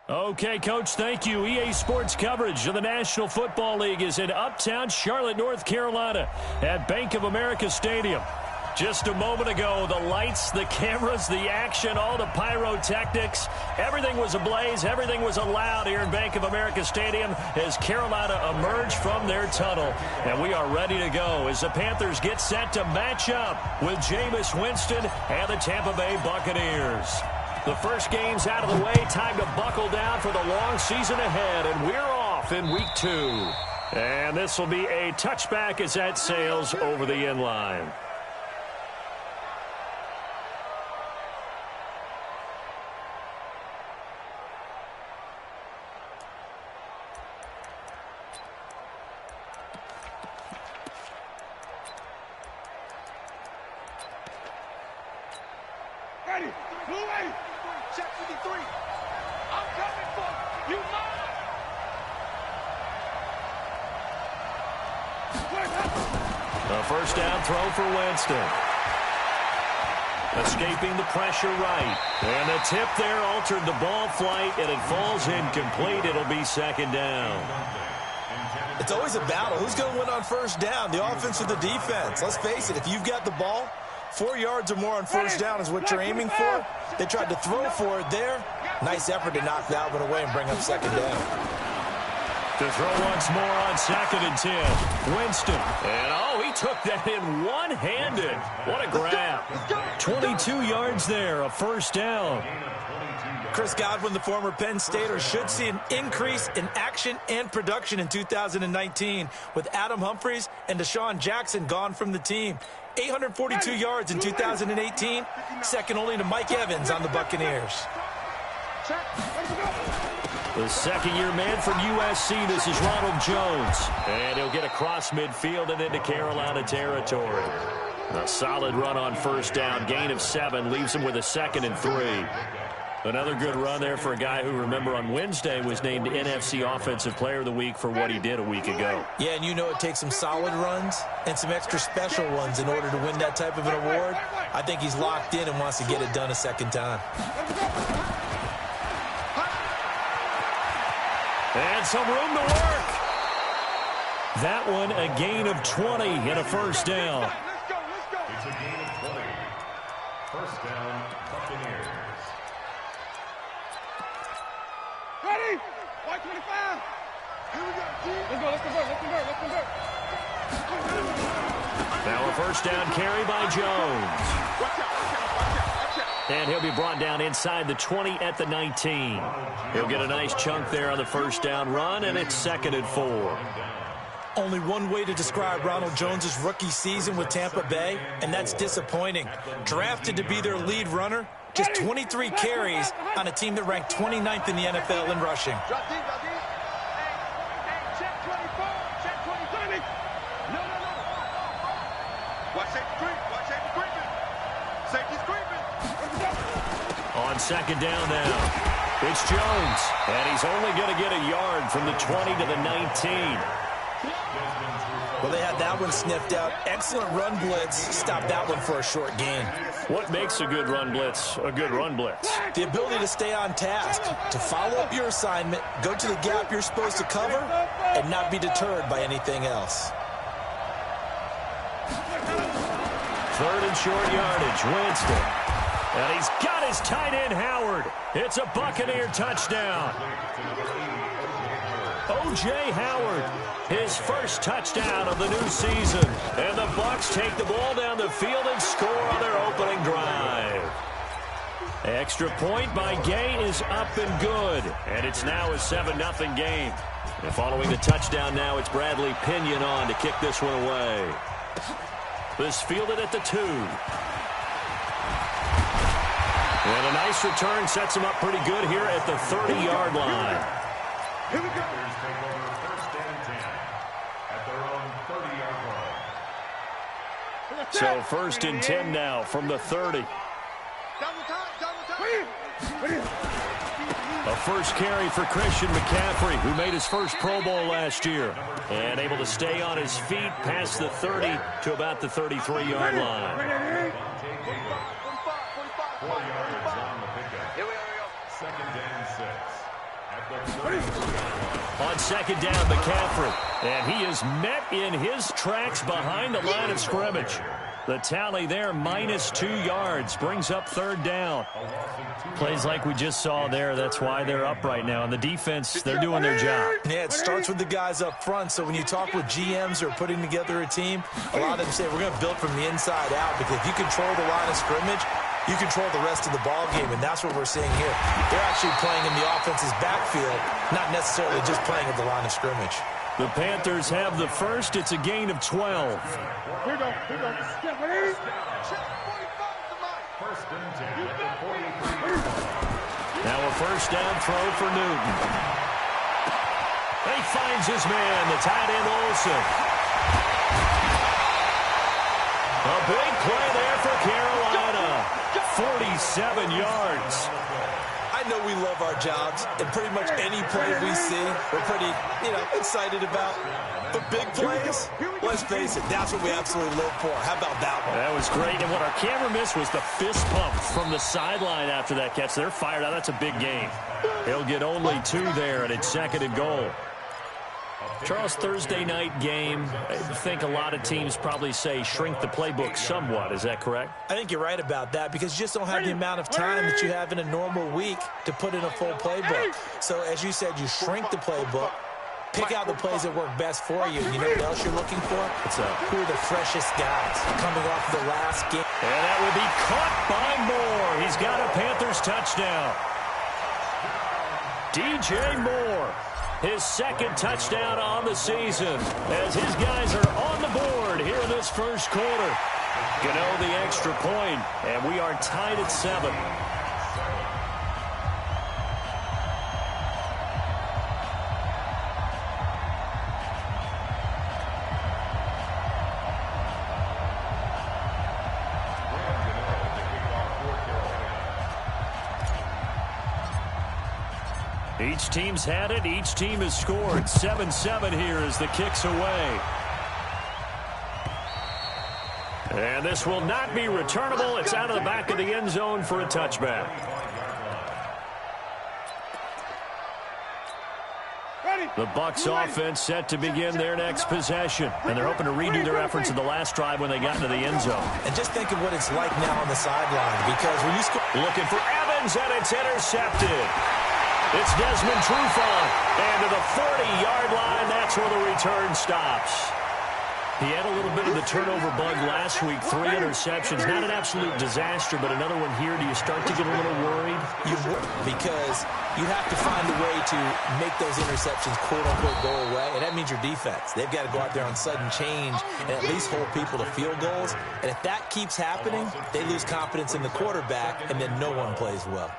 Okay, Coach, thank you. EA Sports coverage of the National Football League is in uptown Charlotte, North Carolina at Bank of America Stadium. Just a moment ago, the lights, the cameras, the action, all the pyrotechnics, everything was ablaze, everything was allowed here in Bank of America Stadium as Carolina emerged from their tunnel. And we are ready to go as the Panthers get set to match up with Jameis Winston and the Tampa Bay Buccaneers. The first game's out of the way. Time to buckle down for the long season ahead. And we're off in week 2. And this will be a touchback as that sails over the end line. Ready, move away. Check 53. I'm coming for you. A first down throw for Winston. Escaping the pressure right. And the tip there altered the ball flight, and it falls incomplete. It'll be second down. It's always a battle. Who's going to win on first down, the offense or the defense? Let's face it, if you've got the ball, 4 yards or more on first down is what you're aiming for. They tried to throw for it there. Nice effort to knock that one away and bring up second down. To throw once more on 2nd and 10. Winston. And, he took that in one-handed. What a grab. 22 yards there, a first down. Chris Godwin, the former Penn Stater, should see an increase in action and production in 2019 with Adam Humphries and Deshaun Jackson gone from the team. 842 yards in 2018, second only to Mike Evans on the Buccaneers. The second-year man from USC, this is Ronald Jones. And he'll get across midfield and into Carolina territory. A solid run on first down, gain of 7, leaves him with a 2nd and 3. Another good run there for a guy who, remember, on Wednesday was named NFC Offensive Player of the Week for what he did a week ago. Yeah, and you know it takes some solid runs and some extra special ones in order to win that type of an award. I think he's locked in and wants to get it done a second time. And some room to work. That one a gain of 20 and a first down. It's a gain of 20. First down, Buccaneers. Ready? White 25. Here we go. Let's convert. Now a first down carry by Jones. Watch out. And he'll be brought down inside the 20 at the 19. He'll get a nice chunk there on the first down run, and it's 2nd and 4. Only one way to describe Ronald Jones' rookie season with Tampa Bay, and that's disappointing. Drafted to be their lead runner, just 23 carries on a team that ranked 29th in the NFL in rushing. Drop deep. Hey, check 24. Check 20. No. Watch safety creeping. Safety's creeping. On second down now, it's Jones. And he's only going to get a yard from the 20 to the 19. Well, they had that one sniffed out. Excellent run blitz. Stopped that one for a short gain. What makes a good run blitz a good run blitz? The ability to stay on task, to follow up your assignment, go to the gap you're supposed to cover, and not be deterred by anything else. 3rd and short yardage, Winston. And he's got his tight end, Howard. It's a Buccaneer touchdown. O.J. Howard, his first touchdown of the new season. And the Bucs take the ball down the field and score on their opening drive. Extra point by Gay is up and good. And it's now a 7-0 game. And following the touchdown now, it's Bradley Pinion on to kick this one away. This fielded at the 2. And a nice return sets him up pretty good here at the 30-yard line. Here we go. Take over first and 10 at their own 30-yard line. So 1st and 10 now from the 30. Double time. A first carry for Christian McCaffrey, who made his first Pro Bowl last year. And able to stay on his feet past the 30 to about the 33-yard line. 4 yards on the pickup. Here we go. 2nd and 6. On second down, McCaffrey. And he is met in his tracks behind the line of scrimmage. The tally there, -2 yards, brings up third down. Plays like we just saw there, that's why they're up right now. And the defense, they're doing their job. Yeah, it starts with the guys up front. So when you talk with GMs who are putting together a team, a lot of them say we're going to build from the inside out, because if you control the line of scrimmage, you control the rest of the ball game, and that's what we're seeing here. They're actually playing in the offense's backfield, not necessarily just playing at the line of scrimmage. The Panthers have the first. It's a gain of 12. Here we go. Step ready. Check 45 First and 10 at the 43. Now a first down throw for Newton. He finds his man, the tight end Olsen. A big play there for Carolina. 47 yards. I know we love our jobs, and pretty much any play we see, we're pretty, excited about. But big plays, let's face it, that's what we absolutely live for. How about that one? That was great, and what our camera missed was the fist pump from the sideline after that catch. They're fired out. That's a big gain. He'll get only 2 there, and it's second and goal. Charles, Thursday night game, I think a lot of teams probably say shrink the playbook somewhat. Is that correct? I think you're right about that, because you just don't have the amount of time that you have in a normal week to put in a full playbook. So as you said, you shrink the playbook, pick out the plays that work best for you. You know what else you're looking for? Who are the freshest guys coming off the last game? And that will be caught by Moore. He's got a Panthers touchdown. DJ Moore. His second touchdown on the season, as his guys are on the board here in this first quarter. Gano the extra point, and we are tied at 7. Each team's had it. Each team has scored. 7-7 here as the kick's away. And this will not be returnable. It's out of the back of the end zone for a touchback. The Bucs offense set to begin their next possession. And they're hoping to redo their efforts in the last drive when they got into the end zone. And just think of what it's like now on the sideline, because when you score... Looking for Evans, and it's intercepted. It's Desmond Trufant, and to the 40-yard line, that's where the return stops. He had a little bit of the turnover bug last week, 3 interceptions. Not an absolute disaster, but another one here. Do you start to get a little worried? You would, because you have to find a way to make those interceptions, quote-unquote, go away, and that means your defense. They've got to go out there on sudden change and at least hold people to field goals. And if that keeps happening, they lose confidence in the quarterback, and then no one plays well.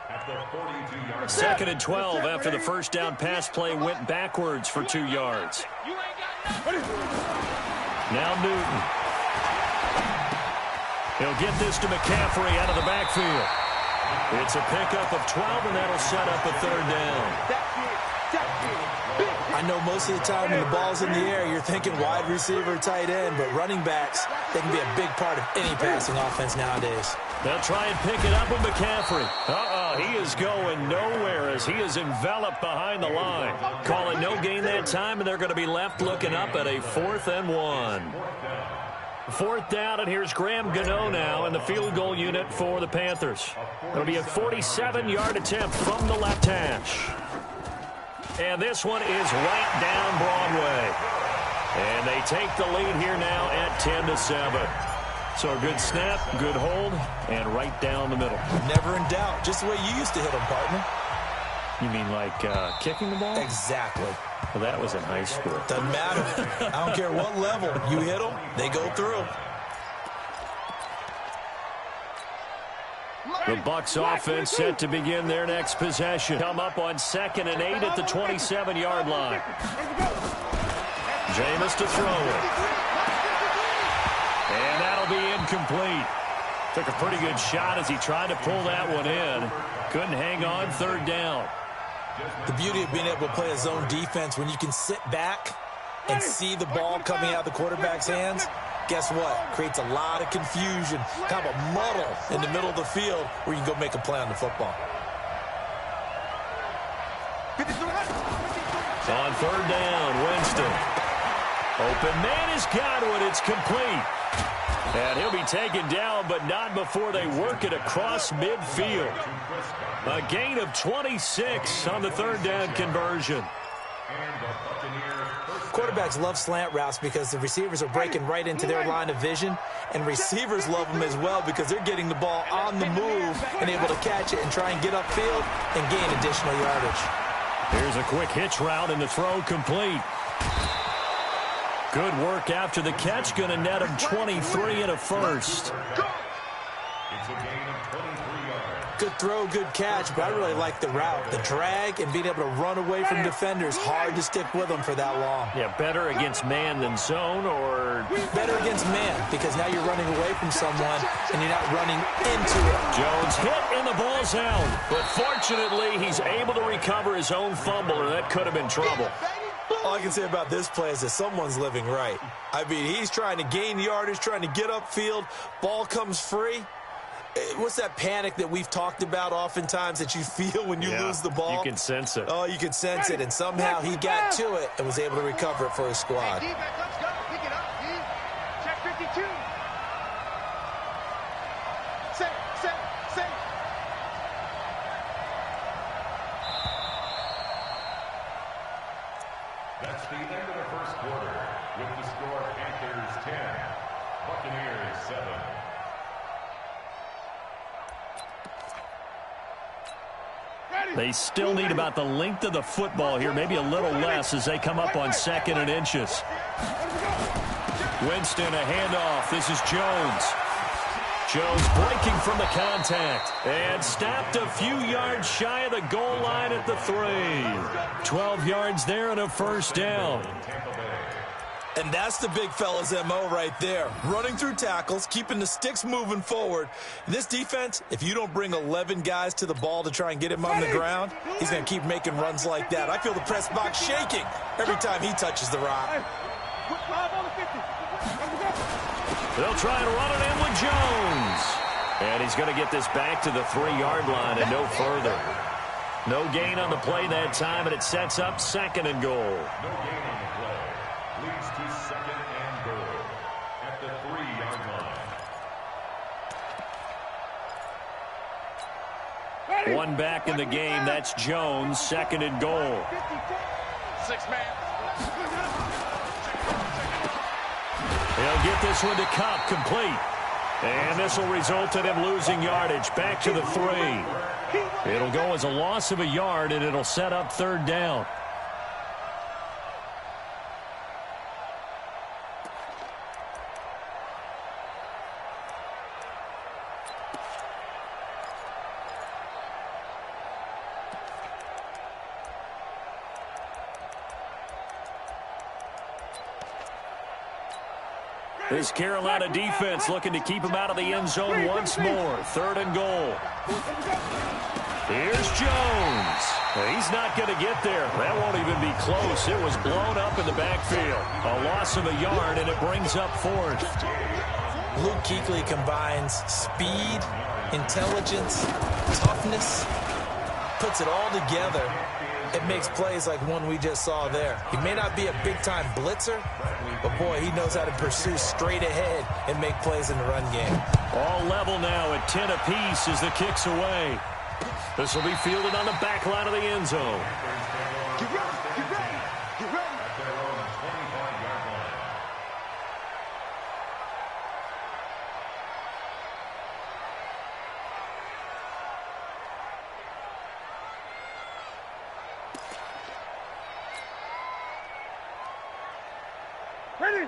Second and 12 after the first down pass play went backwards for 2 yards. Now Newton. He'll get this to McCaffrey out of the backfield. It's a pickup of 12, and that'll set up a third down. I know most of the time when the ball's in the air, you're thinking wide receiver, tight end, but running backs, they can be a big part of any passing offense nowadays. They'll try and pick it up with McCaffrey. He is going nowhere as he is enveloped behind the line. Call it no gain that time, and they're going to be left looking up at a 4th and 1. 4th down, and here's Graham Gano now in the field goal unit for the Panthers. It'll be a 47-yard attempt from the left hash. And this one is right down Broadway. And they take the lead here now at 10-7. So a good snap, good hold, and right down the middle. Never in doubt. Just the way you used to hit them, partner. You mean like kicking the ball? Exactly. Well, that was in high school. Doesn't matter. I don't care what level. You hit them, they go through. The Bucs offense set to begin their next possession. Come up on 2nd and 8 at the 27-yard line. Jameis to throw it. And that'll be incomplete. Took a pretty good shot as he tried to pull that one in. Couldn't hang on, 3rd down. The beauty of being able to play a zone defense, when you can sit back and see the ball coming out of the quarterback's hands, guess what? Creates a lot of confusion, kind of a muddle in the middle of the field where you can go make a play on the football. On third down, Winston. Open man has got it. It's complete. And he'll be taken down, but not before they work it across midfield. A gain of 26 on the third down conversion. Quarterbacks love slant routes because the receivers are breaking right into their line of vision, and receivers love them as well because they're getting the ball on the move and able to catch it and try and get upfield and gain additional yardage. Here's a quick hitch route, and the throw complete. Good work after the catch. Going to net him 23 and a first. It's a gain of 23 yards. Good throw, good catch, but I really like the route. The drag and being able to run away from defenders, hard to stick with them for that long. Yeah, better against man than zone, or better against man because now you're running away from someone and you're not running into it. Jones hit and the ball's out. But fortunately, he's able to recover his own fumble, or that could have been trouble. All I can say about this play is that someone's living right. I mean, he's trying to gain yardage, trying to get upfield. Ball comes free. What's that panic that we've talked about oftentimes that you feel when you lose the ball? You can sense it. Oh, you can sense it. And somehow he got to it and was able to recover it for his squad. Hey, D-back, let's go. Pick it up, D. Check 52. Set. That's the end of the first quarter with the score Panthers 10, Buccaneers 7. They still need about the length of the football here, maybe a little less as they come up on 2nd and inches. Winston, a handoff. This is Jones. Jones breaking from the contact and stopped a few yards shy of the goal line at the 3. 12 yards there and a first down. And that's the big fella's MO right there. Running through tackles, keeping the sticks moving forward. This defense, if you don't bring 11 guys to the ball to try and get him on the ground, he's going to keep making runs like that. I feel the press box shaking every time he touches the rock. They'll try and run it in with Jones. And he's going to get this back to the 3-yard line and no further. No gain on the play that time, and it sets up 2nd and goal. No gain on the play. Leads to 2nd and goal at the 3-yard line. One back in the game. That's Jones. 2nd and goal. 6-man. He'll get this one to Cup, complete. And this will result in him losing yardage. Back to the 3. It'll go as a loss of a yard, and it'll set up 3rd down. This Carolina defense looking to keep him out of the end zone once more. 3rd and goal. Here's Jones. He's not going to get there. That won't even be close. It was blown up in the backfield. A loss of a yard, and it brings up 4th. Luke Kuechly combines speed, intelligence, toughness, puts it all together. It makes plays like one we just saw there. He may not be a big-time blitzer, but, boy, he knows how to pursue straight ahead and make plays in the run game. All level now at 10 apiece as the kick's away. This will be fielded on the back line of the end zone. Get ready. At their own 25-yard line.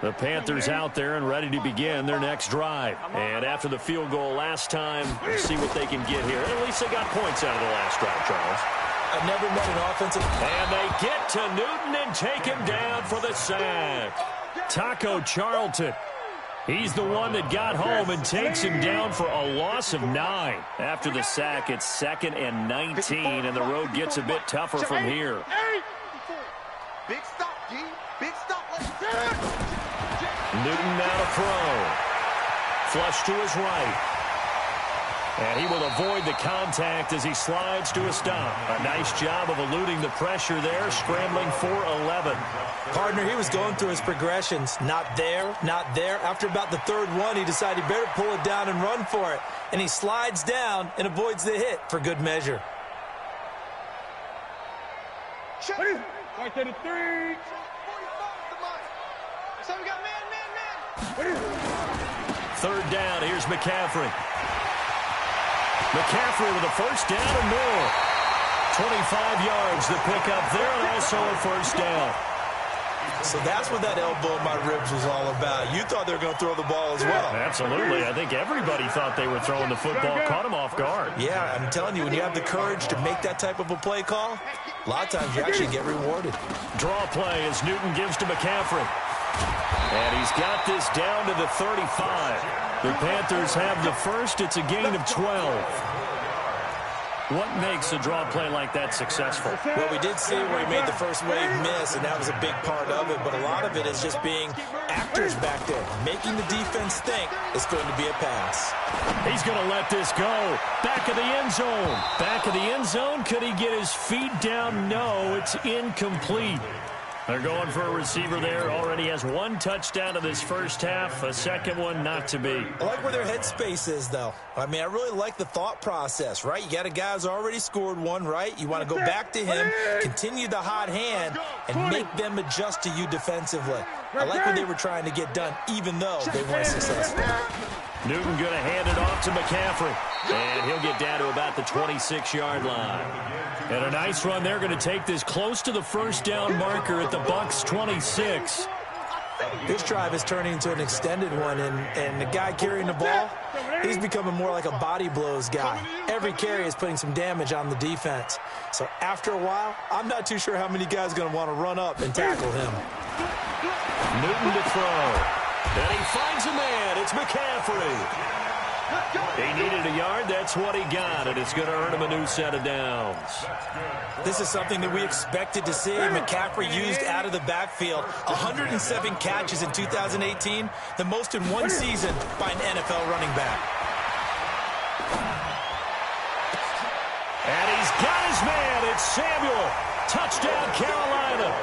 The Panthers out there and ready to begin their next drive. And after the field goal last time, let's see what they can get here. At least they got points out of the last drive, Charles. I've never met an offensive... And they get to Newton and take him down for the sack. Taco Charlton. He's the one that got home and takes him down for a loss of 9. After the sack, it's 2nd and 19, and the road gets a bit tougher from here. Big stop, D. Big stop. Let's get it. Newton now to throw. Flush to his right. And he will avoid the contact as he slides to a stop. A nice job of eluding the pressure there, scrambling for 11. Partner, he was going through his progressions. Not there, not there. After about the third one, he decided he better pull it down and run for it. And he slides down and avoids the hit for good measure. Right to the 3. So we got man. Third down, here's McCaffrey. McCaffrey with a first down and more. 25 yards to pick up there and also a first down. So that's what that elbow in my ribs was all about. You thought they were going to throw the ball as well. Absolutely. I think everybody thought they were throwing the football, caught him off guard. Yeah, I'm telling you, when you have the courage to make that type of a play call, a lot of times you actually get rewarded. Draw play as Newton gives to McCaffrey. And he's got this down to the 35. The Panthers have the first. It's a gain of 12. What makes a draw play like that successful? Well, we did see where he made the first wave miss, and that was a big part of it. But a lot of it is just being actors back there, making the defense think it's going to be a pass. He's going to let this go. Back of the end zone. Back of the end zone. Could he get his feet down? No, it's incomplete. They're going for a receiver there. Already has one touchdown in this first half. A second one not to be. I like where their headspace is, though. I mean, I really like the thought process, right? You got a guy who's already scored one, right? You want to go back to him, continue the hot hand, and make them adjust to you defensively. I like what they were trying to get done, even though they weren't successful. Newton going to hand it off to McCaffrey. And he'll get down to about the 26-yard line. And a nice run there, going to take this close to the first down marker at the Bucs 26. This drive is turning into an extended one, and the guy carrying the ball, he's becoming more like a body blows guy. Every carry is putting some damage on the defense. So after a while, I'm not too sure how many guys are going to want to run up and tackle him. Newton to throw. And he finds a man. It's McCaffrey. He needed a yard. That's what he got, and it's going to earn him a new set of downs. This is something that we expected to see. McCaffrey used out of the backfield. 107 catches in 2018, the most in one season by an NFL running back. And he's got his man. It's Samuel. Touchdown, Carolina.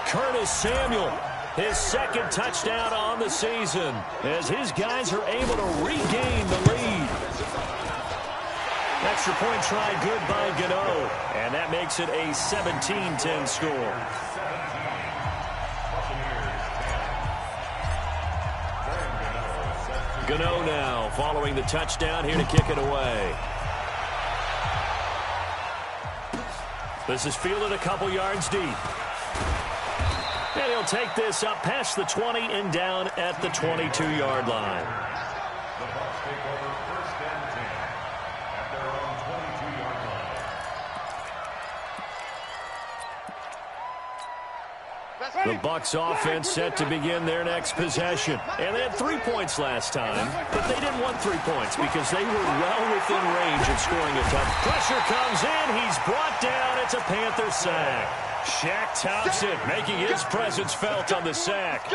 Curtis Samuel. His second touchdown on the season as his guys are able to regain the lead. Extra point try good by Gano. And that makes it a 17-10 score. Gano now following the touchdown here to kick it away. This is fielded a couple yards deep. And he'll take this up past the 20 and down at the 22-yard line. The Bucs take over first and 10 at their own 22-yard line. The Bucs offense set to begin their next possession. And they had 3 points last time, but they didn't want 3 points because they were well within range of scoring a touchdown. Pressure comes in. He's brought down. It's a Panther sack. Shaq Thompson making his presence felt on the sack.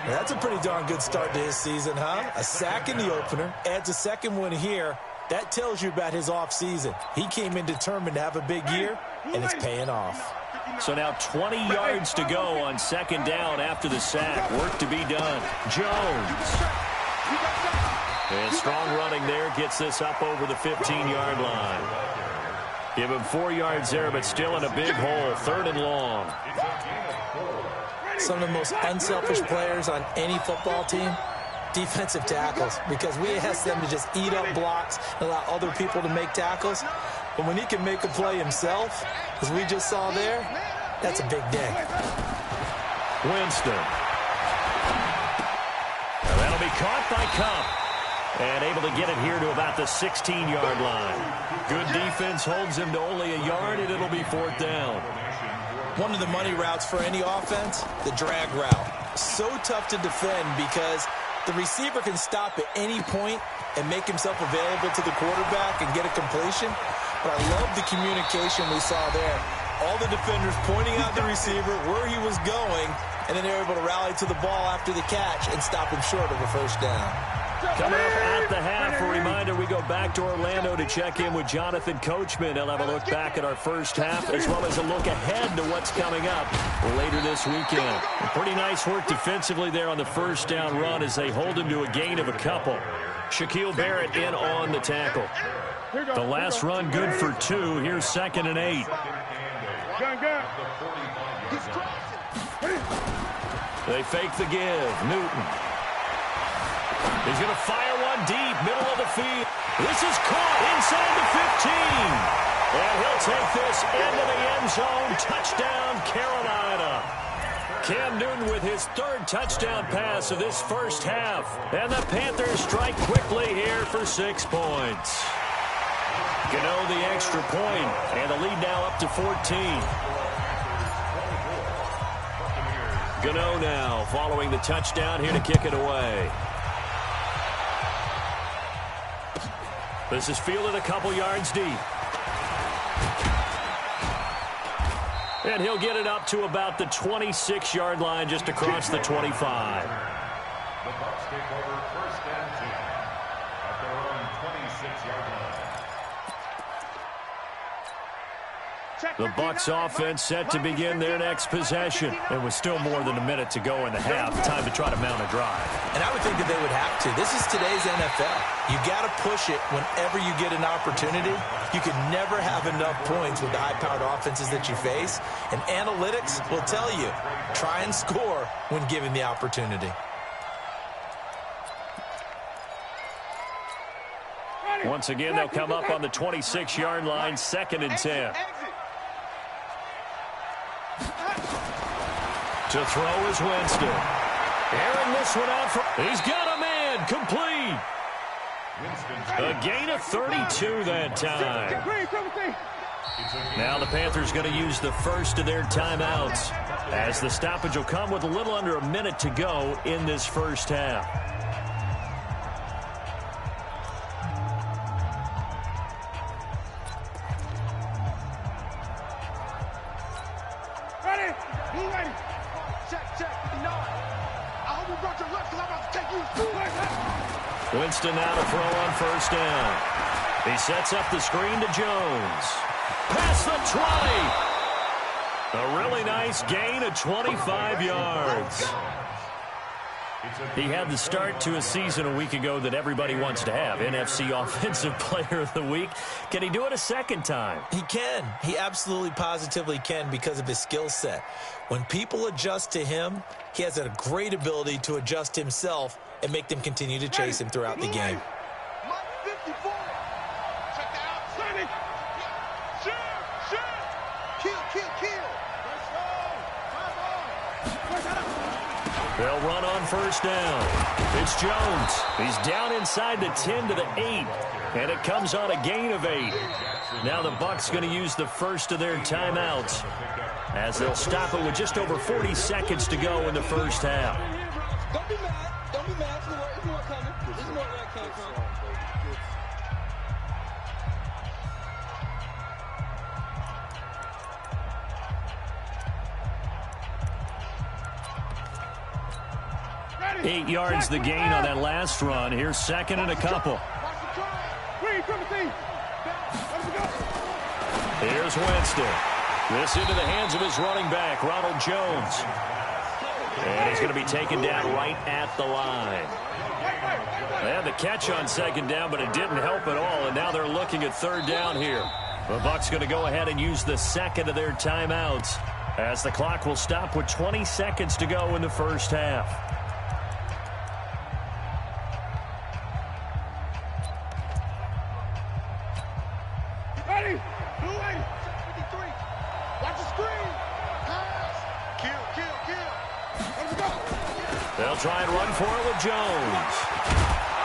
That's a pretty darn good start to his season, huh? A sack in the opener, adds a second one here. That tells you about his offseason. He came in determined to have a big year, and it's paying off. So now 20 yards to go on second down after the sack. Work to be done. Jones. And strong running there gets this up over the 15-yard line. Give him 4 yards there, but still in a big hole. Third and long. Some of the most unselfish players on any football team, defensive tackles, because we ask them to just eat up blocks and allow other people to make tackles. But when he can make a play himself, as we just saw there, that's a big day. Winston. And that'll be caught by Kupp. And able to get it here to about the 16-yard line. Good defense holds him to only a yard, and it'll be fourth down. One of the money routes for any offense, the drag route. So tough to defend because the receiver can stop at any point and make himself available to the quarterback and get a completion. But I love the communication we saw there. All the defenders pointing out the receiver, where he was going, and then they were able to rally to the ball after the catch and stop him short of a first down. Coming up at the half, a reminder, we go back to Orlando to check in with Jonathan Coachman. He'll have a look back at our first half as well as a look ahead to what's coming up later this weekend. Pretty nice work defensively there on the first down run as they hold him to a gain of a couple. Shaquille Barrett in on the tackle. The last run good for 2. Here's 2nd and 8. They fake the give. Newton. He's going to fire one deep, middle of the field. This is caught inside the 15. And he'll take this into the end zone. Touchdown, Carolina. Cam Newton with his 3rd touchdown pass of this first half. And the Panthers strike quickly here for 6 points. Gano the extra point, and the lead now up to 14. Gano now following the touchdown here to kick it away. This is fielded a couple yards deep. And he'll get it up to about the 26-yard line just across the 25. The Bucs take over 1st and 10 at their own 26-yard line. The Bucs offense set to begin their next possession. It was still more than a minute to go in the half. Time to try to mount a drive. And I would think that they would have to. This is today's NFL. You got to push it whenever you get an opportunity. You can never have enough points with the high-powered offenses that you face. And analytics will tell you, try and score when given the opportunity. Once again, they'll come up on the 26-yard line, 2nd and 10. To throw is Winston. Airing this one out for... He's got a man. Complete. A gain of 32 that time. Now the Panthers going to use the first of their timeouts, as the stoppage will come with a little under a minute to go in this first half. Winston now to throw on 1st down. He sets up the screen to Jones. Past the 20. A really nice gain of 25 yards. He had the start to a season a week ago that everybody wants to have. NFC Offensive Player of the Week. Can he do it a second time? He can. He absolutely positively can because of his skill set. When people adjust to him, he has a great ability to adjust himself and make them continue to chase him throughout the game. They'll run on 1st down. It's Jones. He's down inside the 10 to the 8. And it comes on a gain of 8. Now the Bucs going to use the first of their timeouts, as they'll stop it with just over 40 seconds to go in the first half. Don't be mad. Don't be mad. It's more coming. This is more where it came from. Eight yards the gain on that last run. Here's 2nd and a couple. Here's Winston. This into the hands of his running back, Ronald Jones. And he's going to be taken down right at the line. They had the catch on 2nd down, but it didn't help at all. And now they're looking at 3rd down here. The Bucs going to go ahead and use the second of their timeouts, as the clock will stop with 20 seconds to go in the first half. They'll try and run for it with Jones.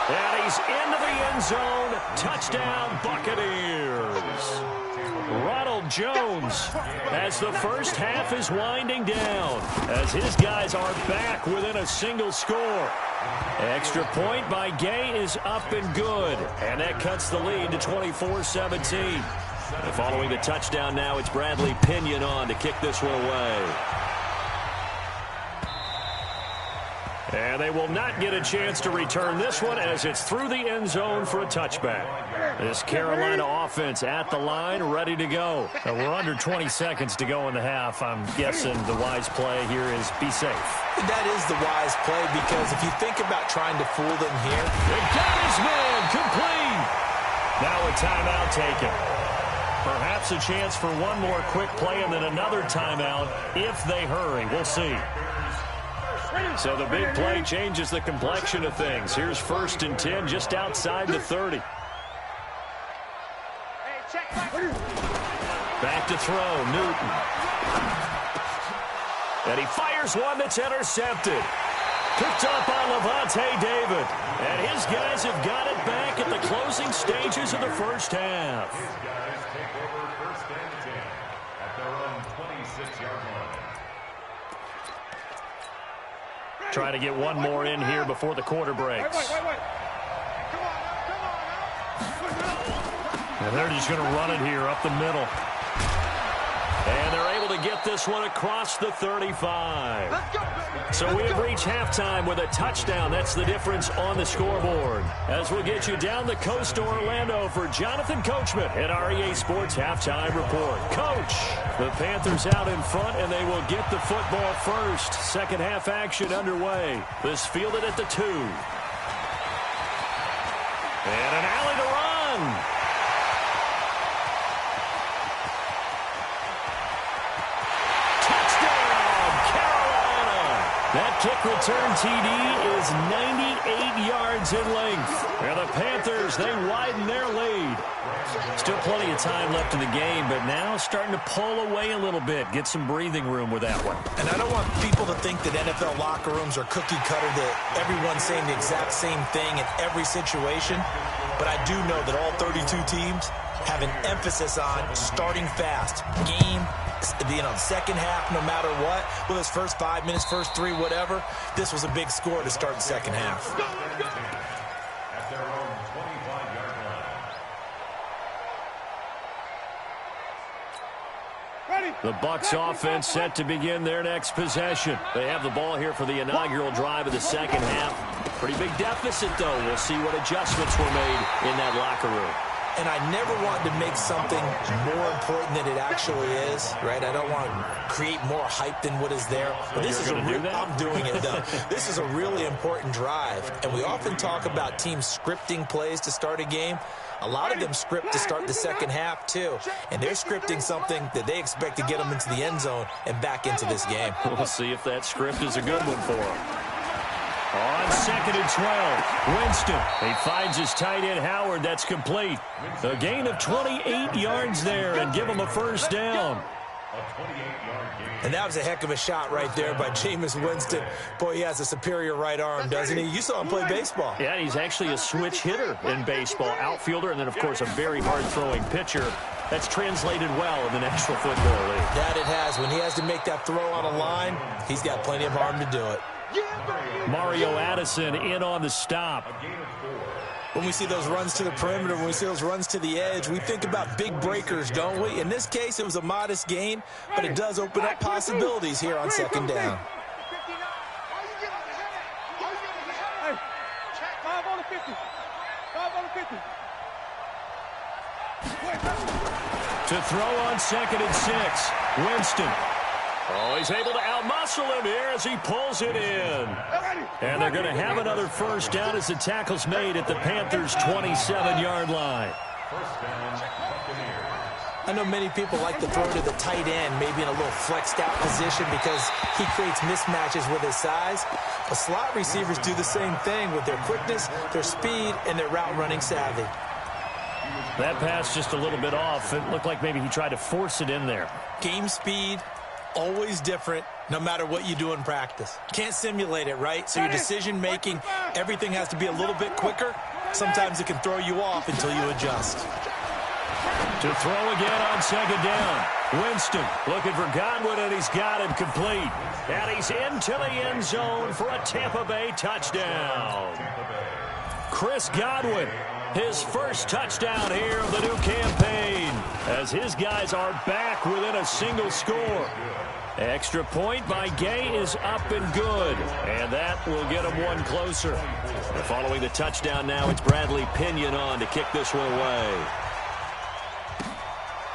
And he's into the end zone. Touchdown, Buccaneers. Ronald Jones, as the first half is winding down, as his guys are back within a single score. Extra point by Gay is up and good, and that cuts the lead to 24-17. Following the touchdown now, it's Bradley Pinion on to kick this one away. And they will not get a chance to return this one as it's through the end zone for a touchback. This Carolina offense at the line, ready to go. We're under 20 seconds to go in the half. I'm guessing the wise play here is be safe. That is the wise play, because if you think about trying to fool them here. They got his man complete. Now a timeout taken. Perhaps a chance for one more quick play and then another timeout if they hurry. We'll see. So the big play changes the complexion of things. Here's 1st and 10 just outside the 30. Back to throw, Newton. And he fires one that's intercepted. Picked up by Levante David. And his guys have got it back at the closing stages of the first half. His guys take over 1st and 10 at their own 26-yard line. Try to get one more in here before the quarter breaks. Wait. And they're just going to run it here up the middle. And they're able to get this one across the 35. So we have reached halftime with a touchdown. That's the difference on the scoreboard. As we'll get you down the coast to Orlando for Jonathan Coachman at our EA Sports Halftime Report. Coach, the Panthers out in front, and they will get the football first. Second half action underway. This fielded at the 2. And an alley to run. That kick return TD is 98 yards in length. And the Panthers, they widen their lead. Still plenty of time left in the game, but now starting to pull away a little bit. Get some breathing room with that one. And I don't want people to think that NFL locker rooms are cookie cutter, that everyone's saying the exact same thing in every situation. But I do know that all 32 teams have an emphasis on starting fast. Second half, no matter what, whether it's first 5 minutes, first 3, whatever, this was a big score to start the second half. At their own 25-yard line. The Bucs offense set to begin their next possession. They have the ball here for the inaugural drive of the second half. Pretty big deficit, though. We'll see what adjustments were made in that locker room. And I never want to make something more important than it actually is, right? I don't want to create more hype than what is there. But this is I'm doing it, though. This is a really important drive. And we often talk about teams scripting plays to start a game. A lot of them script to start the second half, too. And they're scripting something that they expect to get them into the end zone and back into this game. We'll see if that script is a good one for them. On 2nd and 12, Winston. He finds his tight end, Howard. That's complete. A gain of 28 yards there and give him a first down. And that was a heck of a shot right there by Jameis Winston. Boy, he has a superior right arm, doesn't he? You saw him play baseball. Yeah, he's actually a switch hitter in baseball. Outfielder and then, of course, a very hard-throwing pitcher. That's translated well in the National Football League. That it has. When he has to make that throw on a line, he's got plenty of arm to do it. Mario Addison in on the stop. When we see those runs to the perimeter, when we see those runs to the edge, we think about big breakers, don't we? In this case, it was a modest gain, but it does open up possibilities here on second down. Hey, 5 on the 50. 5 on the 50. To throw on 2nd and 6, Winston. Oh, he's able to outmuscle him here as he pulls it in. And they're going to have another first down as the tackle's made at the Panthers' 27-yard line. I know many people like to throw to the tight end, maybe in a little flexed out position because he creates mismatches with his size. But slot receivers do the same thing with their quickness, their speed, and their route running savvy. That pass just a little bit off. It looked like maybe he tried to force it in there. Game speed, always different, no matter what you do in practice. Can't simulate it, right? So your decision-making, everything has to be a little bit quicker. Sometimes it can throw you off until you adjust. To throw again on second down. Winston looking for Godwin, and he's got him complete. And he's into the end zone for a Tampa Bay touchdown. Chris Godwin. his first touchdown here of the new campaign, as his guys are back within a single score. Extra point by Gay is up and good, and that will get him one closer. And following the touchdown now, it's Bradley Pinion on to kick this one away.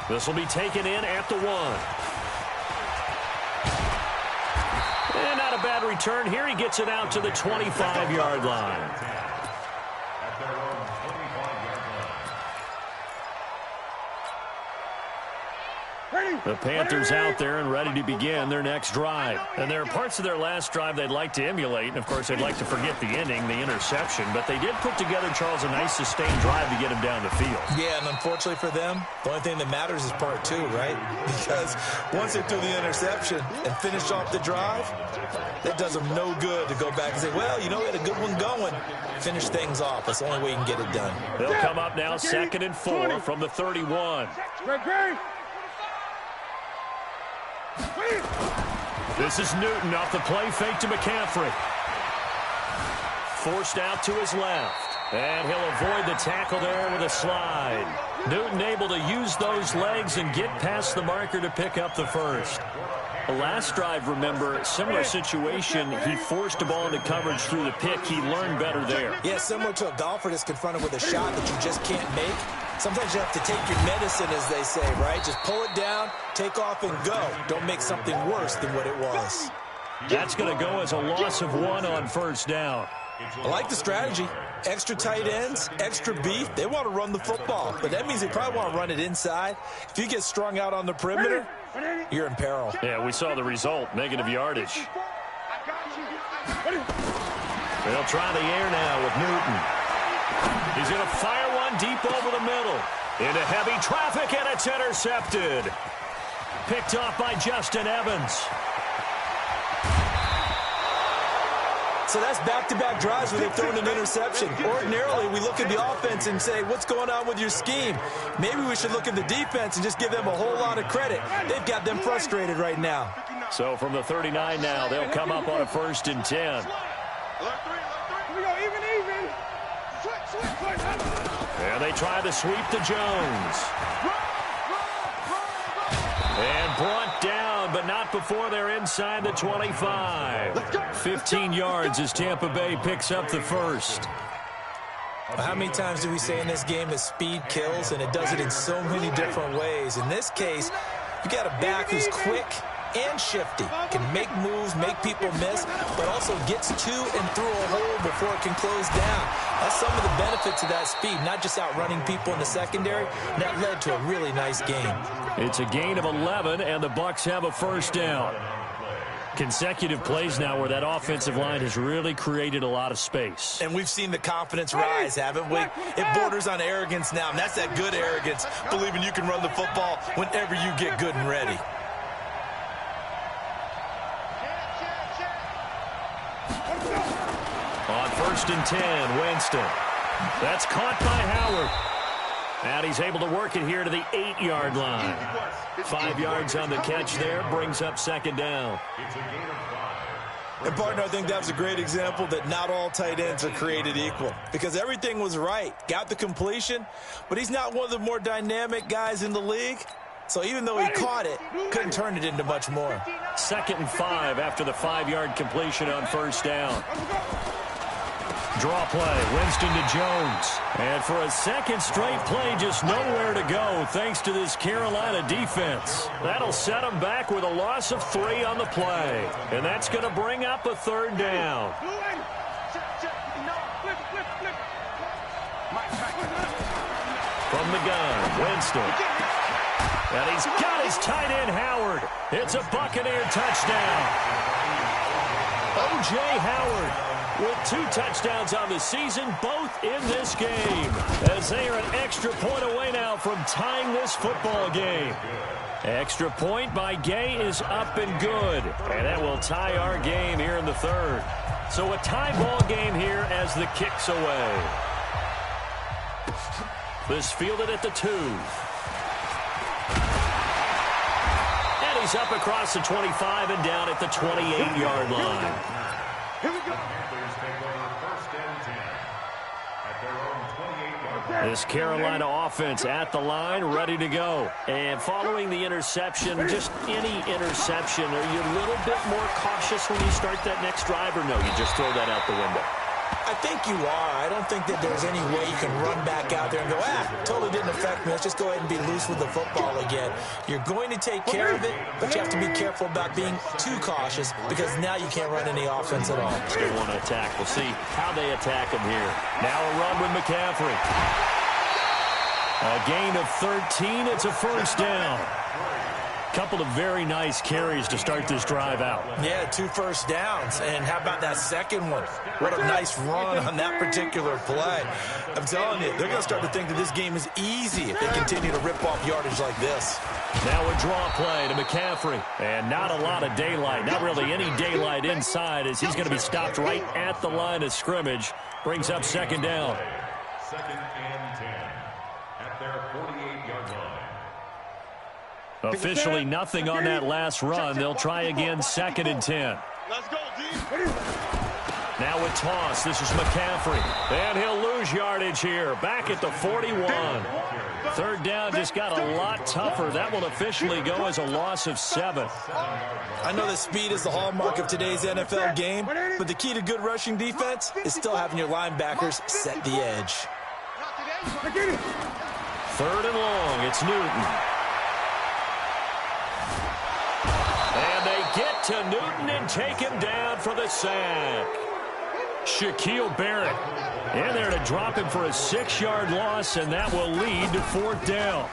This will be taken in at the 1. And not a bad return here. He gets it out to the 25-yard line. The Panthers out there and ready to begin their next drive. And there are parts of their last drive they'd like to emulate. And, of course, they'd like to forget the ending, the interception. But they did put together, Charles, a nice sustained drive to get him down the field. Yeah, and unfortunately for them, the only thing that matters is part 2, right? Because once they threw the interception and finished off the drive, that does them no good to go back and say, well, you know, we had a good one going. Finish things off. That's the only way you can get it done. They'll come up now 2nd and 4 from the 31. This is Newton off the play fake to McCaffrey. Forced out to his left. And he'll avoid the tackle there with a slide. Newton able to use those legs and get past the marker to pick up the first. The last drive, remember, similar situation. He forced a ball into coverage through the pick. He learned better there. Yeah, similar to a golfer that's confronted with a shot that you just can't make. Sometimes you have to take your medicine, as they say, right? Just pull it down, take off, and go. Don't make something worse than what it was. That's going to go as a loss of 1 on first down. I like the strategy. Extra tight ends, extra beef. They want to run the football, but that means they probably want to run it inside. If you get strung out on the perimeter, you're in peril. Yeah, we saw the result, negative yardage. They'll try the air now with Newton. He's going to fire one deep over the middle. Into heavy traffic, and it's intercepted. Picked off by Justin Evans. So that's back-to-back drives where they've thrown an interception. Ordinarily, we look at the offense and say, what's going on with your scheme? Maybe we should look at the defense and just give them a whole lot of credit. They've got them frustrated right now. So from the 39 now, they'll come up on a 1st and 10. Here we go, even. And they try to sweep to Jones. And brought down, but not before they're inside the 25. 15 yards as Tampa Bay picks up the first. How many times do we say in this game that speed kills, and it does it in so many different ways? In this case, you got a back who's quick and shifty, can make moves, make people miss, but also gets to and through a hole before it can close down. That's some of the benefits of that speed, not just outrunning people in the secondary. And that led to a really nice game. It's a gain of 11, and the Bucs have a first down. Consecutive plays now where that offensive line has really created a lot of space. And we've seen the confidence rise, haven't we? It borders on arrogance now, and that's that good arrogance, believing you can run the football whenever you get good and ready. On 1st and 10, Winston. That's caught by Howard. And he's able to work it here to the 8-yard line. 5 yards on the catch there, brings up 2nd down. And, partner, I think that was a great example that not all tight ends are created equal. Because everything was right. Got the completion, but he's not one of the more dynamic guys in the league. So even though he caught it, couldn't turn it into much more. 2nd and 5 after the 5-yard completion on 1st down. Draw play, Winston to Jones. And for a second straight play, just nowhere to go thanks to this Carolina defense. That'll set them back with a loss of 3 on the play. And that's going to bring up a 3rd down. From the gun, Winston. And he's got his tight end, Howard. It's a Buccaneer touchdown. O.J. Howard with 2 touchdowns on the season, both in this game, as they are an extra point away now from tying this football game. Extra point by Gay is up and good, and that will tie our game here in the 3rd. So a tie ball game here as the kick's away. This fielded at the 2. And he's up across the 25 and down at the 28-yard line. Here we go. Panthers take over 1st and 10 at their own 28-yard This Carolina offense at the line, ready to go. And following the interception, just any interception, are you a little bit more cautious when you start that next drive, or no, you just throw that out the window? I think you are. I don't think that there's any way you can run back out there and go, totally didn't affect me. Let's just go ahead and be loose with the football again. You're going to take care of it, but you have to be careful about being too cautious because now you can't run any offense at all. Still want to attack. We'll see how they attack him here. Now a run with McCaffrey. A gain of 13. It's a first down. Couple of very nice carries to start this drive out. Yeah, 2 first downs. And how about that second one? What a nice run on that particular play. I'm telling you, they're going to start to think that this game is easy if they continue to rip off yardage like this. Now a draw play to McCaffrey. And not a lot of daylight. Not really any daylight inside as he's going to be stopped right at the line of scrimmage. Brings up second down. 2nd and 10 at their 48-yard line. Officially nothing on that last run. They'll try again 2nd and 10. Let's go, D. Now a toss. This is McCaffrey. And he'll lose yardage here. Back at the 41. 3rd down just got a lot tougher. That will officially go as a loss of 7. I know that speed is the hallmark of today's NFL game, but the key to good rushing defense is still having your linebackers set the edge. 3rd and long. It's Newton. And they get to Newton and take him down for the sack. Shaquille Barrett in there to drop him for a 6-yard loss, and that will lead to 4th down.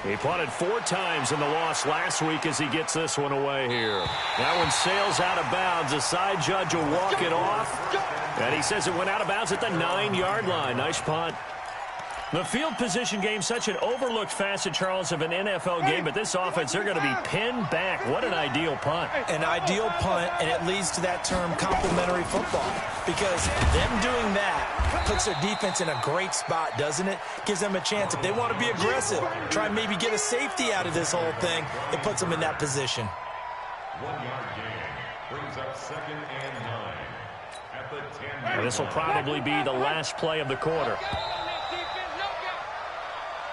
He punted 4 times in the loss last week as he gets this one away here. That one sails out of bounds. The side judge will walk it off, and he says it went out of bounds at the 9-yard line. Nice punt. The field position game, such an overlooked facet, Charles, of an NFL game, but this offense, they're going to be pinned back. What an ideal punt. An ideal punt, and it leads to that term complementary football, because them doing that puts their defense in a great spot, doesn't it? Gives them a chance. If they want to be aggressive, try and maybe get a safety out of this whole thing, it puts them in that position. 1-yard gain brings up 2nd and 9 at the 10. This will probably be the last play of the quarter.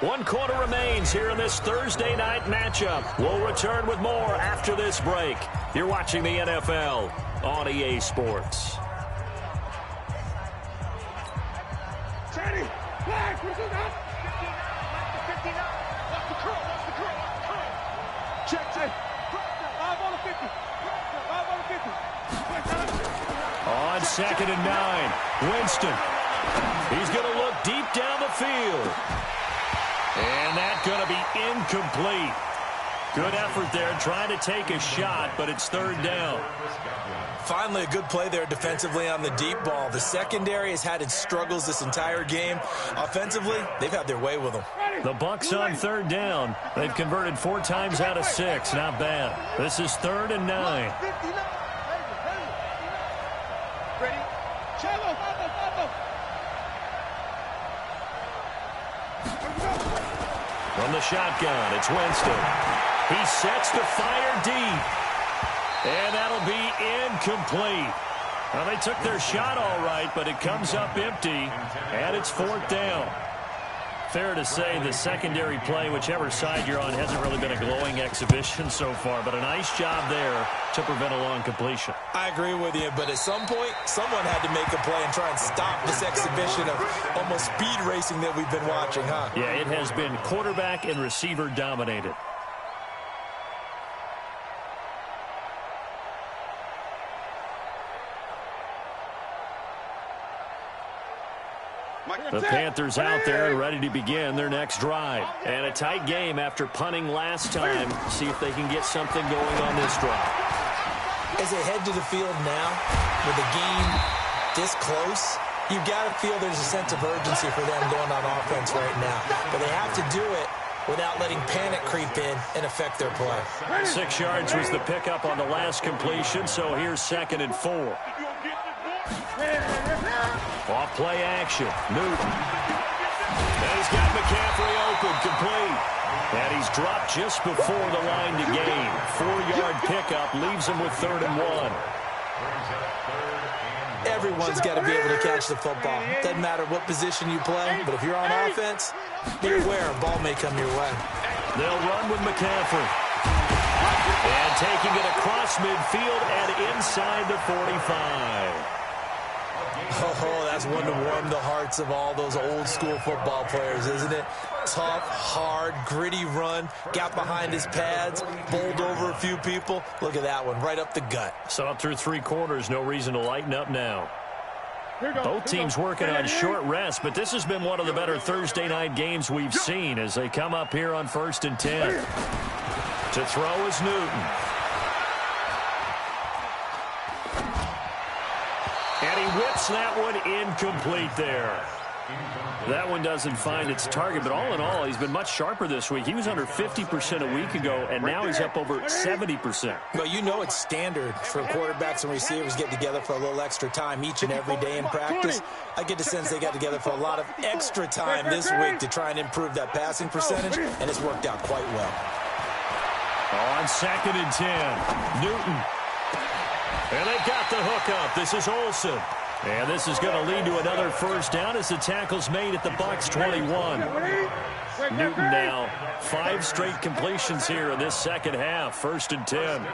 1 quarter remains here in this Thursday night matchup. We'll return with more after this break. You're watching the NFL on EA Sports. Channing, flag, what's it up? 59, watch the curl, watch the curl, watch the curl. Check, 5 on the 50, 5 on the 50. On 2nd and 9, Winston. He's going to look deep down the field. And that's going to be incomplete. Good effort there trying to take a shot, but it's 3rd down. Finally, a good play there defensively on the deep ball. The secondary has had its struggles this entire game. Offensively, they've had their way with them. The Bucs on 3rd down. They've converted 4 times out of 6. Not bad. This is 3rd and 9. Ready? Chavo, From the shotgun, it's Winston. He sets to fire deep. And that'll be incomplete. Well, they took their shot all right, but it comes up empty, and it's 4th down. Fair to say the secondary play, whichever side you're on, hasn't really been a glowing exhibition so far, but a nice job there to prevent a long completion. I agree with you, but at some point, someone had to make a play and try and stop this exhibition of almost speed racing that we've been watching, huh? Yeah, it has been quarterback and receiver dominated. The Panthers out there and ready to begin their next drive. And a tight game after punting last time. See if they can get something going on this drive. As they head to the field now, with the game this close, you've got to feel there's a sense of urgency for them going on offense right now. But they have to do it without letting panic creep in and affect their play. 6 yards was the pickup on the last completion, so here's 2nd and 4. Off play action. Newton. And he's got McCaffrey open, complete. And he's dropped just before the line to gain. 4-yard pickup leaves him with 3rd and 1. Everyone's got to be able to catch the football. Doesn't matter what position you play, but if you're on offense, be aware a ball may come your way. They'll run with McCaffrey. And taking it across midfield and inside the 45. Oh, that's one to warm the hearts of all those old-school football players, isn't it? Tough, hard, gritty run, got behind his pads, bowled over a few people. Look at that one, right up the gut. So up through 3 quarters, no reason to lighten up now. Both teams working on short rest, but this has been one of the better Thursday night games we've seen as they come up here on 1st and 10. To throw is Newton. And he whips that one incomplete there. That one doesn't find its target, but all in all, he's been much sharper this week. He was under 50% a week ago, and now he's up over 70%. Well, you know it's standard for quarterbacks and receivers get together for a little extra time each and every day in practice. I get the sense they got together for a lot of extra time this week to try and improve that passing percentage, and it's worked out quite well. On 2nd and 10, Newton. And they've got the hook up. This is Olsen. And this is going to lead to another first down as the tackle's made at the Bucs 21. Newton now 5 straight completions here in this second half. 1st and 10.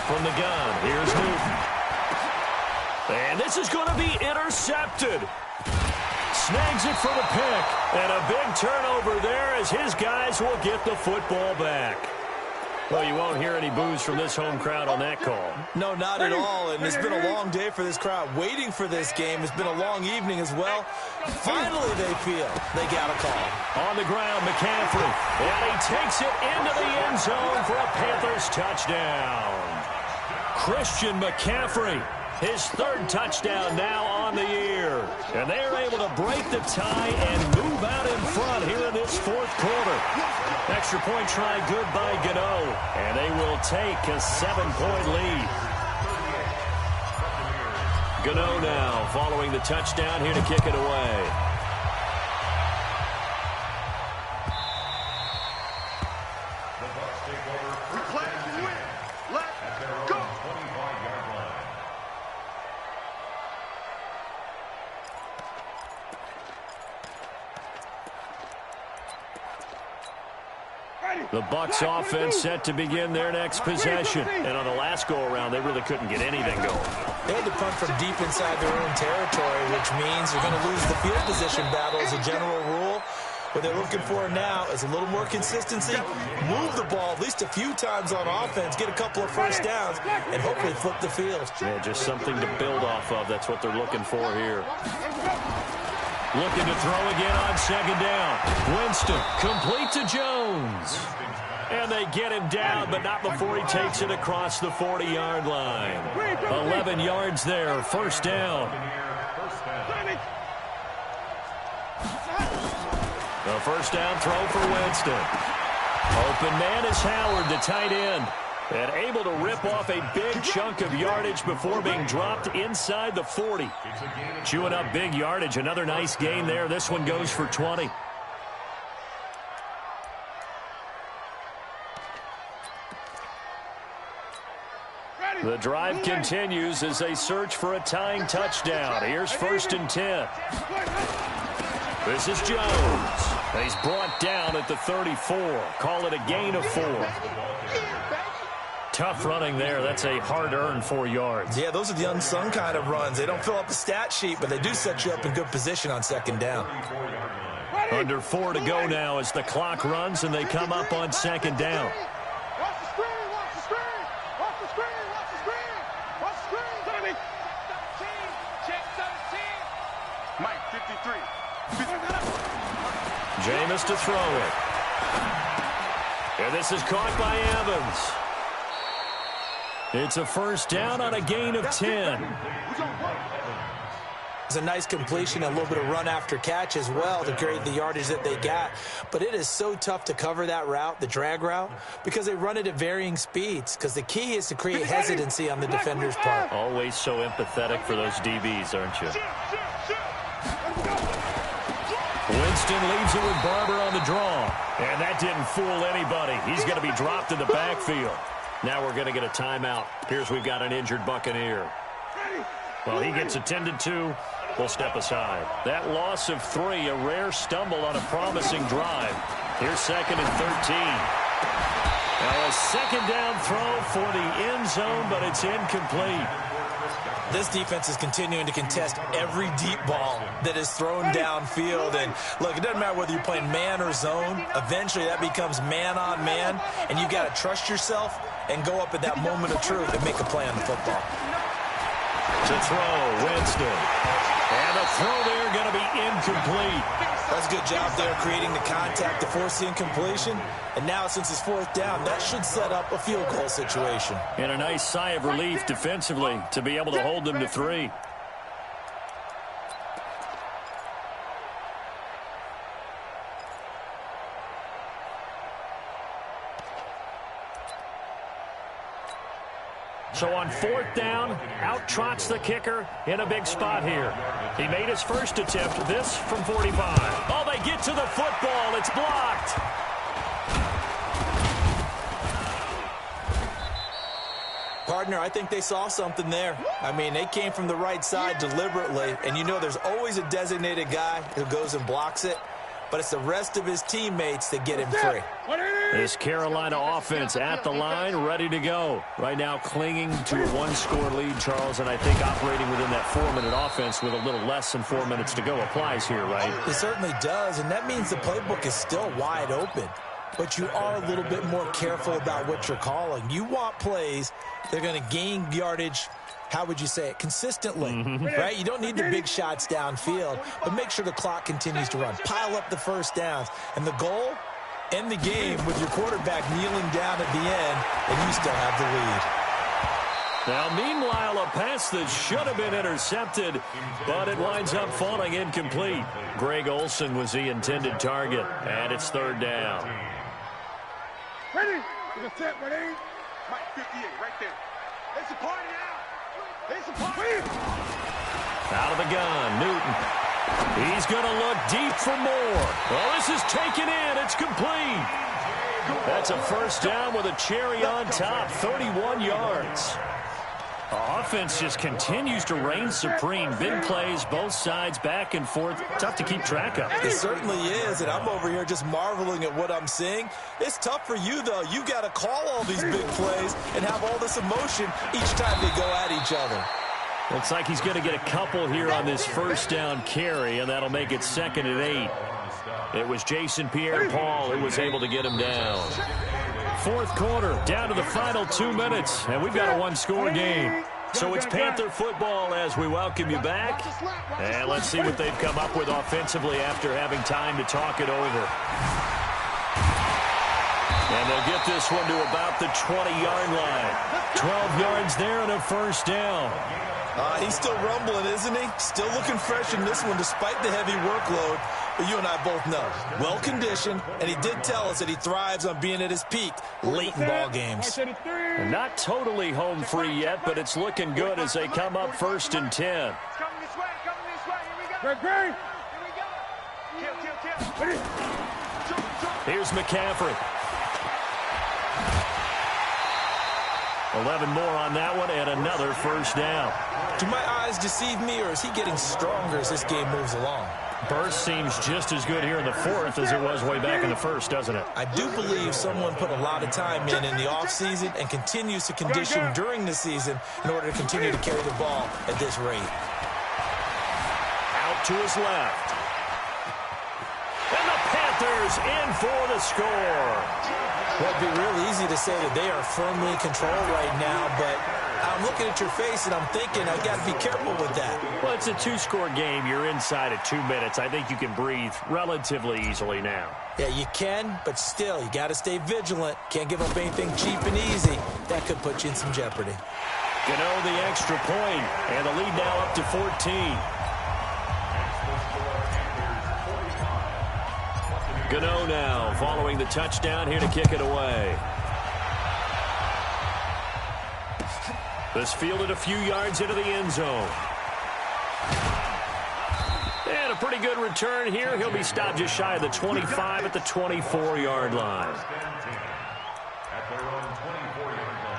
From the gun, here's Newton. And this is going to be intercepted. Snags it for the pick. And a big turnover there as his guys will get the football back. Well, you won't hear any boos from this home crowd on that call. No, not at all, and it's been a long day for this crowd. Waiting for this game. It's been a long evening as well. Finally, they feel they got a call. On the ground, McCaffrey. And he takes it into the end zone for a Panthers touchdown. Christian McCaffrey, his 3rd touchdown now on the year. And they are able to break the tie and move out in front here in this 4th quarter. Extra point try good by Gano. And they will take a 7-point lead. Gano now following the touchdown here to kick it away. The Bucs offense set to begin their next possession. And on the last go-around, they really couldn't get anything going. They had to punt from deep inside their own territory, which means they're going to lose the field position battle as a general rule. What they're looking for now is a little more consistency, move the ball at least a few times on offense, get a couple of first downs, and hopefully flip the field. Yeah, just something to build off of. That's what they're looking for here. Looking to throw again on 2nd down. Winston, complete to Jones. And they get him down, but not before he takes it across the 40-yard line. 11 yards there, 1st down. The 1st down throw for Winston. Open man is Howard, the tight end. And able to rip off a big chunk of yardage before being dropped inside the 40. Chewing up big yardage. Another nice gain there. This one goes for 20. The drive continues as they search for a tying touchdown. Here's 1st and 10. This is Jones. He's brought down at the 34. Call it a gain of 4. Tough running there. That's a hard-earned 4 yards. Yeah, those are the unsung kind of runs. They don't fill up the stat sheet, but they do set you up in good position on 2nd down. Under 4 to go now as the clock runs and they come up on 2nd down. Watch the screen, watch the screen, watch the screen, watch the screen, watch the screen. 17, check 17. Mike, 53. Jameis to throw it. And this is caught by Evans. It's a 1st down on a gain of 10. It's a nice completion, a little bit of run after catch as well to create the yardage that they got. But it is so tough to cover that route, the drag route, because they run it at varying speeds. Because the key is to create hesitancy on the defender's part. Always so empathetic for those DBs, aren't you? Winston leaves it with Barber on the draw. And that didn't fool anybody. He's going to be dropped in the backfield. Now we're going to get a timeout. Here's we've got an injured Buccaneer. Well, he gets attended to. We'll step aside. That loss of 3, a rare stumble on a promising drive. Here's 2nd and 13. Now a second down throw for the end zone, but it's incomplete. This defense is continuing to contest every deep ball that is thrown downfield. And, look, it doesn't matter whether you're playing man or zone. Eventually that becomes man on man, and you've got to trust yourself and go up at that moment of truth and make a play on the football. To throw, Winston. And the throw there going to be incomplete. That's a good job there creating the contact to force the incompletion. And now since it's 4th down, that should set up a field goal situation. And a nice sigh of relief defensively to be able to hold them to 3. So on 4th down, out trots the kicker in a big spot here. He made his first attempt, this from 45. Oh, they get to the football. It's blocked. Partner, I think they saw something there. I mean, they came from the right side deliberately, and you know there's always a designated guy who goes and blocks it, but it's the rest of his teammates that get him free. This Carolina offense at the line, ready to go. Right now clinging to a 1-score lead, Charles, and I think operating within that 4-minute offense with a little less than 4 minutes to go applies here, right? It certainly does, and that means the playbook is still wide open. But you are a little bit more careful about what you're calling. You want plays that are going to gain yardage, how would you say it, consistently, right? You don't need the big shots downfield, but make sure the clock continues to run. Pile up the first downs. And the goal, end the game with your quarterback kneeling down at the end, and you still have the lead. Now, meanwhile, a pass that should have been intercepted, but it winds up falling incomplete. Greg Olsen was the intended target, and it's 3rd down. Ready? To the set, ready? Mike 58, right there. It's a party now. It's a party. Out of the gun, Newton. He's going to look deep for more. Well, this is taken in. It's complete. That's a 1st down with a cherry on top, 31 yards. The offense just continues to reign supreme. Big plays, both sides, back and forth. Tough to keep track of. It certainly is, and I'm over here just marveling at what I'm seeing. It's tough for you, though. You've got to call all these big plays and have all this emotion each time they go at each other. Looks like he's going to get a couple here on this 1st down carry, and that'll make it 2nd and 8. It was Jason Pierre-Paul who was able to get him down. 4th quarter, down to the final 2 minutes, and we've got a 1-score game. So it's Panther football as we welcome you back. And let's see what they've come up with offensively after having time to talk it over. And they'll get this one to about the 20-yard line. 12 yards there and a 1st down. He's still rumbling, isn't he? Still looking fresh in this one despite the heavy workload. But you and I both know, well-conditioned, and he did tell us that he thrives on being at his peak late in ball games. Not totally home free yet, but it's looking good as they come up 1st and 10. Coming this way, here we go. Great. Here we go. Kill. Here's McCaffrey. 11 more on that one and another 1st down. Do my eyes deceive me, or is he getting stronger as this game moves along? Burst seems just as good here in the 4th as it was way back in the 1st, doesn't it? I do believe someone put a lot of time in the offseason and continues to condition during the season in order to continue to carry the ball at this rate. Out to his left. And the Panthers in for the score. Well, it'd be real easy to say that they are firmly in control right now, but I'm looking at your face and I'm thinking I've got to be careful with that. Well, it's a 2-score game. You're inside at 2 minutes. I think you can breathe relatively easily now. Yeah, you can, but still, you got to stay vigilant. Can't give up anything cheap and easy. That could put you in some jeopardy. Gano the extra point, and the lead now up to 14. Gano now following the touchdown here to kick it away. This fielded a few yards into the end zone. And a pretty good return here. He'll be stopped just shy of the 25 at the 24-yard line. At their own 24-yard line.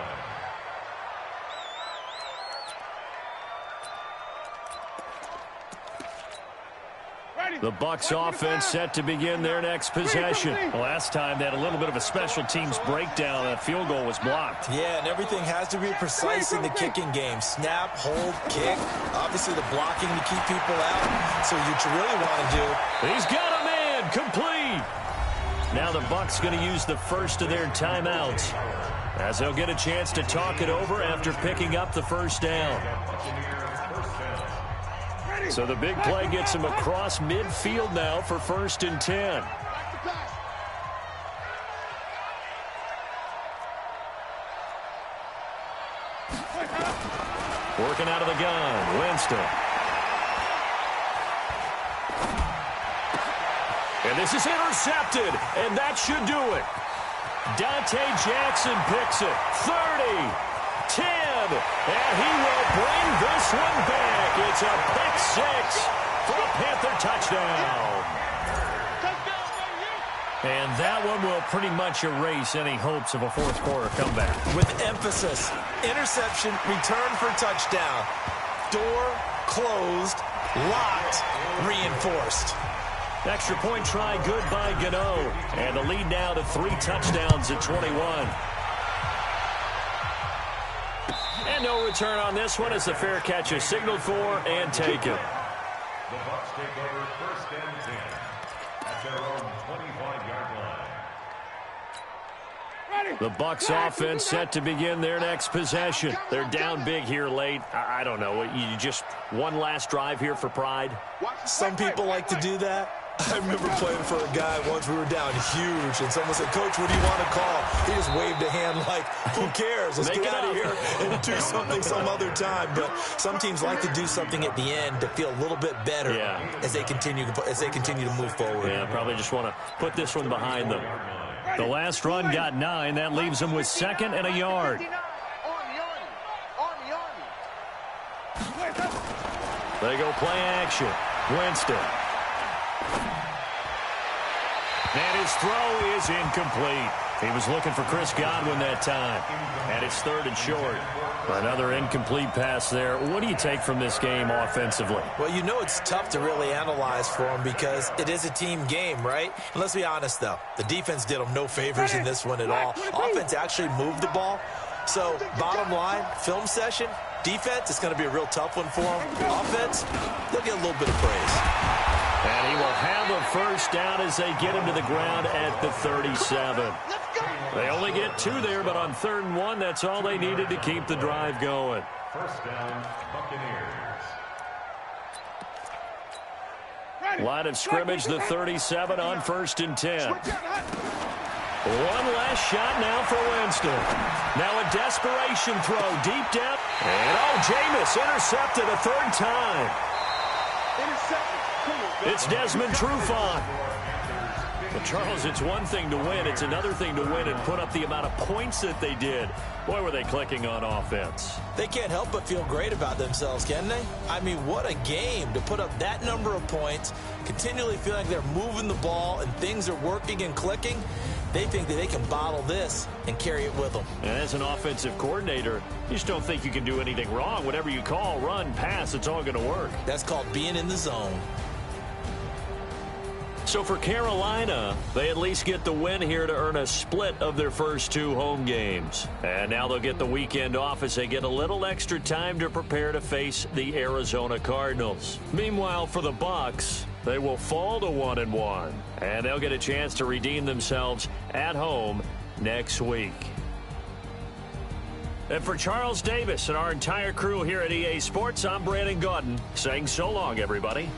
The Bucs offense set to begin their next possession. Last time they had a little bit of a special teams breakdown. That field goal was blocked. Yeah, and everything has to be precise in the kicking game. Snap, hold, kick. Obviously the blocking to keep people out. So what you really want to do. He's got a man. Complete. Now the Bucs going to use the first of their timeouts, as they'll get a chance to talk it over after picking up the first down. So the big play gets him across midfield now for 1st and 10. Working out of the gun, Winston. And this is intercepted, and that should do it. Dante Jackson picks it. 30, 10, and he will bring this one back. It's a pick six for a Panther touchdown. And that one will pretty much erase any hopes of a fourth quarter comeback. With emphasis, interception, return for touchdown. Door closed, locked, reinforced. Extra point try good by Gano. And the lead now to 3 touchdowns at 21. And no return on this one as the fair catch is signaled for and taken. The Bucs take over 1st and 10 at their own 25-yard line. The Bucs offense set to begin their next possession. They're down big here late. I don't know. You just one last drive here for pride? Some people like to do that. I remember playing for a guy once. We were down huge, and someone said, "Coach, what do you want to call?" He just waved a hand like, "Who cares? Let's get out of here and do something some other time." But some teams like to do something at the end to feel a little bit better as they continue to move forward. Yeah, probably just want to put this one behind them. The last run got 9. That leaves them with 2nd and a yard. They go play action. Winston. And his throw is incomplete. He was looking for Chris Godwin that time. And it's 3rd and short. Another incomplete pass there. What do you take from this game offensively? Well, you know it's tough to really analyze for them because it is a team game, right? And let's be honest, though. The defense did them no favors in this one at all. Offense actually moved the ball. So, bottom line, film session, defense, it's going to be a real tough one for them. Offense, they'll get a little bit of praise. And he will have a first down as they get him to the ground at the 37. They only get 2 there, but on 3rd and 1, that's all they needed to keep the drive going. 1st down, Buccaneers. Line of scrimmage, the 37 on 1st and 10. One last shot now for Winston. Now a desperation throw deep down. And Jameis intercepted a 3rd time. It's Desmond Trufant. Well, Charles, it's one thing to win. It's another thing to win and put up the amount of points that they did. Boy, were they clicking on offense. They can't help but feel great about themselves, can they? I mean, what a game to put up that number of points, continually feeling like they're moving the ball and things are working and clicking. They think that they can bottle this and carry it with them. And as an offensive coordinator, you just don't think you can do anything wrong. Whatever you call, run, pass, it's all going to work. That's called being in the zone. So for Carolina, they at least get the win here to earn a split of their first 2 home games. And now they'll get the weekend off as they get a little extra time to prepare to face the Arizona Cardinals. Meanwhile, for the Bucs, they will fall to 1-1, and they'll get a chance to redeem themselves at home next week. And for Charles Davis and our entire crew here at EA Sports, I'm Brandon Gaudin saying so long, everybody.